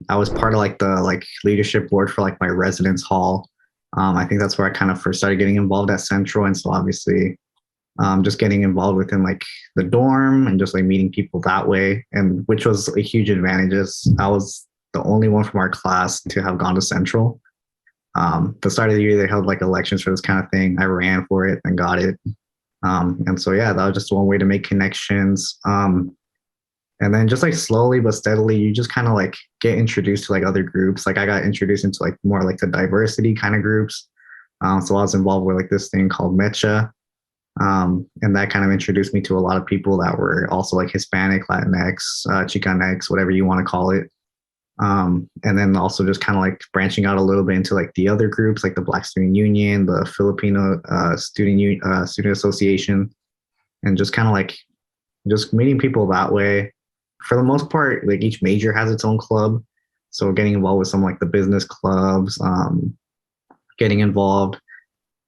I was part of like the leadership board for like my residence hall. I think that's where I kind of first started getting involved at Central, and so obviously just getting involved within like the dorm and just like meeting people that way, and which was a huge advantage. I was the only one from our class to have gone to Central. The start of the year they held like elections for this kind of thing. I ran for it and got it. And so yeah, that was just one way to make connections. And then just like slowly but steadily, you just kind of like get introduced to like other groups. Like I got introduced into like more like the diversity kind of groups. So I was involved with like this thing called Mecha. And that kind of introduced me to a lot of people that were also like Hispanic, Latinx, Chicanx, whatever you want to call it. And then also just kind of like branching out a little bit into like the other groups, like the Black Student Union, the Filipino Student Association, and just kind of like just meeting people that way. For the most part, like each major has its own club, so getting involved with some like the business clubs, getting involved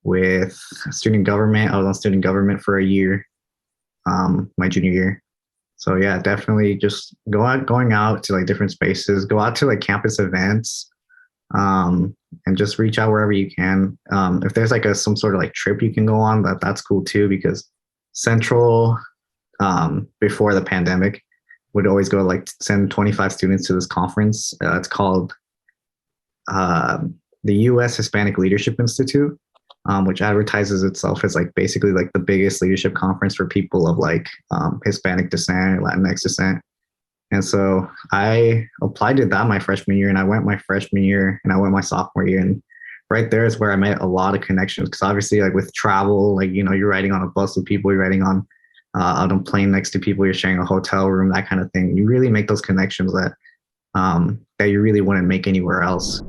with student government. I was on student government for a year, my junior year. So yeah, definitely just going out to like different spaces, go out to like campus events, and just reach out wherever you can. If there's like some sort of like trip you can go on, that's cool too, because Central, before the pandemic, would always go like send 25 students to this conference. It's called the U.S. Hispanic Leadership Institute, which advertises itself as like basically like the biggest leadership conference for people of like Hispanic descent, Latinx descent. And so I applied to that my freshman year, and I went my freshman year, and I went my sophomore year. And right there is where I made a lot of connections, because obviously like with travel, like, you know, you're riding on a bus with people, you're riding on a plane next to people, you're sharing a hotel room, that kind of thing. You really make those connections that that you really wouldn't make anywhere else.